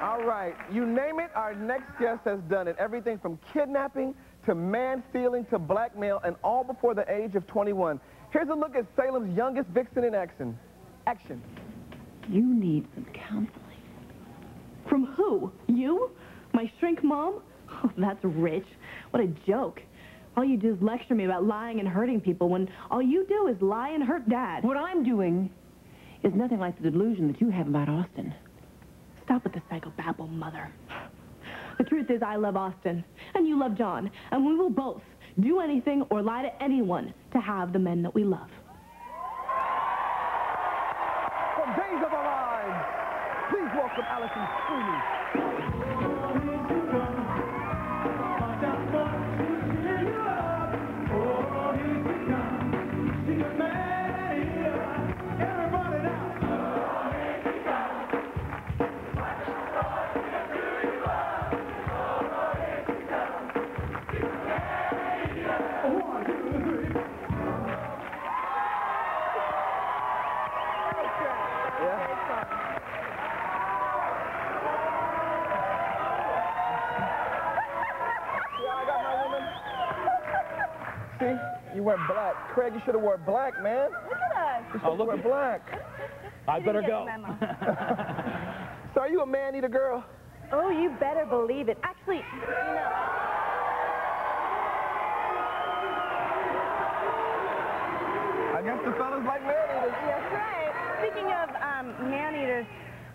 All right, you name it, our next guest has done it. Everything from kidnapping to man-stealing to blackmail, and all before the age of 21. Here's a look at Salem's youngest vixen in action. You need some counseling. From who? You? My shrink mom? Oh, that's rich. What a joke. All you do is lecture me about lying and hurting people when all you do is lie and hurt Dad. What I'm doing is nothing like the delusion that you have about Austin. Stop with the psychobabble, Mother. The truth is I love Austin, and you love John, and we will both do anything or lie to anyone to have the men that we love. From Days of Our Lives, please welcome Alison Sweeney. See? You wear black. Craig, you should have worn black, man. Look at us. You should have worn black. I better go. So are you a man-eater girl? Oh, you better believe it. Actually, you know. I guess the fellas like man-eaters. That's right. Speaking of man-eaters,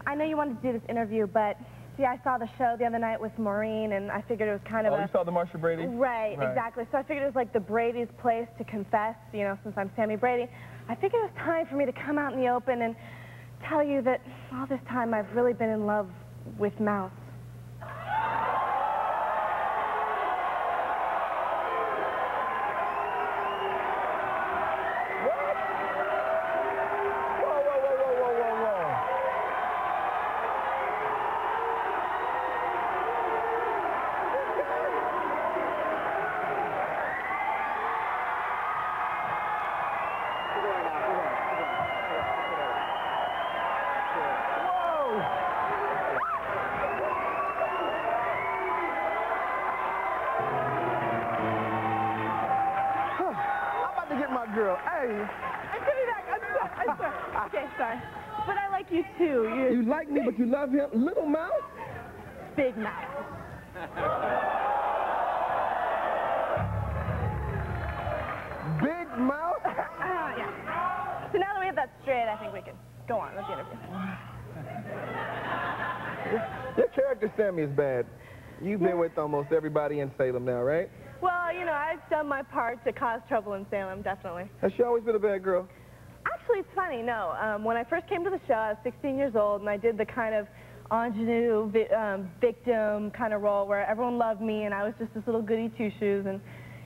I know you wanted to do this interview, but see, I saw the show the other night with Maureen, and I figured it was kind of you saw the Marsha Brady? Right, exactly. So I figured it was like the Brady's place to confess, you know, since I'm Sammy Brady. I figured it was time for me to come out in the open and tell you that all this time I've really been in love with Mouse. Girl, hey. I'm coming back. I'm sorry. Okay, sorry. But I like you too. You like me, but you love him? Little Mouse? Big Mouse. Big Mouse? Yeah. So now that we have that straight, I think we can go on with the interview. Your character, Sammy, is bad. You've been with almost everybody in Salem now, right? Well, you know, I've done my part to cause trouble in Salem, definitely. Has she always been a bad girl? Actually, it's funny, no. When I first came to the show, I was 16 years old, and I did the kind of ingenue victim kind of role where everyone loved me, and I was just this little goody two-shoes. And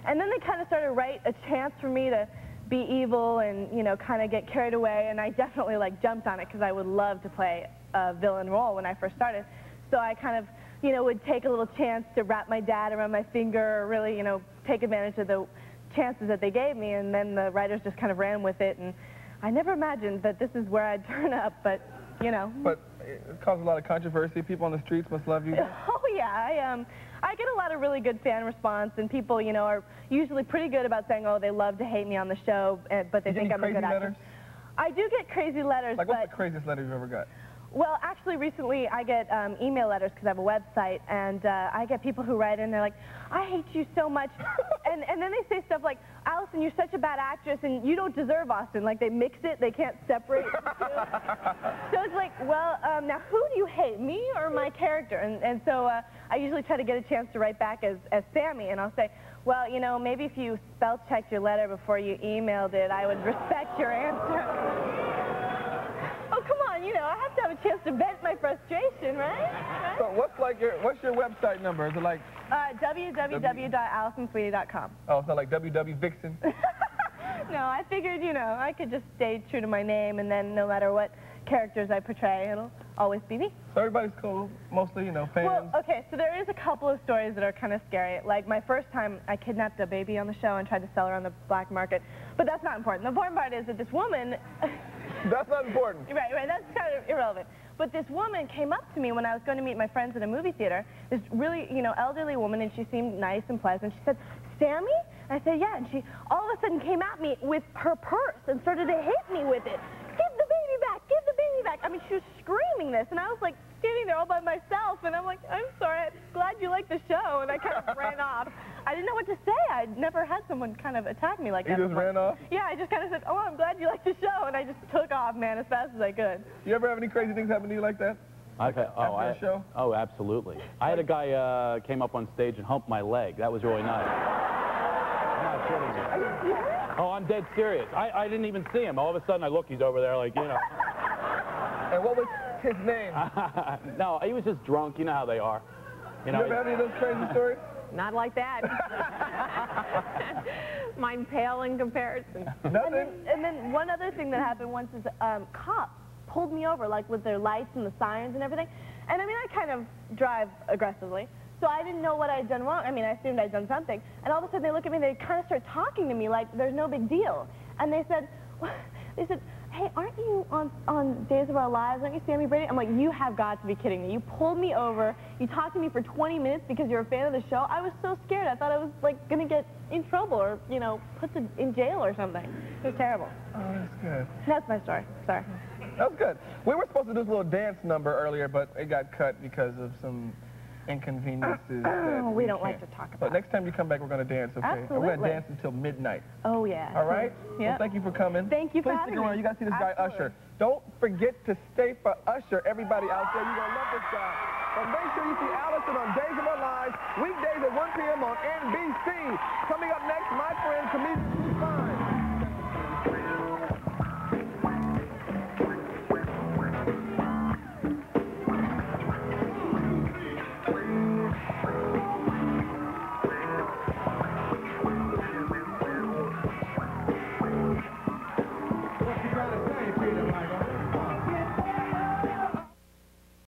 then they kind of started to write a chance for me to be evil and, you know, kind of get carried away, and I definitely, like, jumped on it because I would love to play a villain role when I first started. So I kind of, you know, would take a little chance to wrap my dad around my finger or really, you know, take advantage of the chances that they gave me, and then the writers just kind of ran with it, and I never imagined that this is where I'd turn up, but, you know. But it caused a lot of controversy. People on the streets must love you. Oh, yeah. I get a lot of really good fan response, and people, you know, are usually pretty good about saying, oh, they love to hate me on the show, but they think I'm a good actor. I do get crazy letters. Like, what's the craziest letter you've ever got? Well, actually, recently I get email letters because I have a website, and I get people who write in, they're like, I hate you so much, and then they say stuff like, Alison, you're such a bad actress, and you don't deserve Austin. Like, they mix it, they can't separate the two. So it's like, well, now who do you hate, me or my character? And so I usually try to get a chance to write back as Sammy, and I'll say, well, you know, maybe if you spell-checked your letter before you emailed it, I would respect your answer. Oh, come on, you know, I have to have a chance to vent my frustration, right? So what's your website number? Is it like... www.alisonsweeney.com. Oh, it's not like WW Vixen? No, I figured, you know, I could just stay true to my name, and then no matter what characters I portray, it'll always be me. So everybody's cool, mostly, you know, fans? Well, okay, so there is a couple of stories that are kind of scary. Like, my first time, I kidnapped a baby on the show and tried to sell her on the black market. But that's not important. The important part is that this woman... That's not important. Right, that's kind of irrelevant. But this woman came up to me when I was going to meet my friends at a movie theater, this really, you know, elderly woman, and she seemed nice and pleasant. She said, "Sammy?" And I said, "Yeah." And she all of a sudden came at me with her purse and started to hit me with it. "Give the baby back, give the baby back." I mean, she was screaming this, and I was like standing there all by myself, and I'm like, "I'm sorry, I'm glad you like the show." And I kind of ran off. I didn't know what to say. I'd never had someone kind of attack me like that. You just ran off? Yeah, I just kind of said, "Oh, I'm glad you like the show," and I just took off, man, as fast as I could. You ever have any crazy things happen to you like that? I've had, After a show? Oh, absolutely. I had a guy came up on stage and humped my leg. That was really nice. I'm not kidding you. Are you serious? Oh, I'm dead serious. I didn't even see him. All of a sudden, I look, he's over there, like, you know. And what was his name? No, he was just drunk. You know how they are. You know. You ever have any of those crazy stories? Not like that. Mine pale in comparison. Nothing? And then one other thing that happened once is cops pulled me over, like with their lights and the sirens and everything. And I mean, I kind of drive aggressively, so I didn't know what I had done wrong. I mean, I assumed I'd done something. And all of a sudden they look at me and they kind of start talking to me like there's no big deal. And they said, "Hey, aren't you on Days of Our Lives? Aren't you Sammy Brady?" I'm like, "You have got to be kidding me. You pulled me over. You talked to me for 20 minutes because you're a fan of the show." I was so scared. I thought I was, like, going to get in trouble or, you know, put in jail or something. It was terrible. Oh, that's good. That's my story. Sorry. That was good. We were supposed to do this little dance number earlier, but it got cut because of some inconveniences. Oh, we don't like can't. to talk about. But next time you come back, we're going to dance, okay? Absolutely. And we're going to dance until midnight. Oh, yeah. All right? Yeah. Well, thank you for coming. Thank you for Please having stick around. me. You got to see this guy, Absolutely. Usher. Don't forget to stay for Usher, everybody out there. You're going to love this guy. But make sure you see Alison on Days of Our Lives, weekdays at 1 p.m. on NBC. Coming up next, my friend, comedian Fine.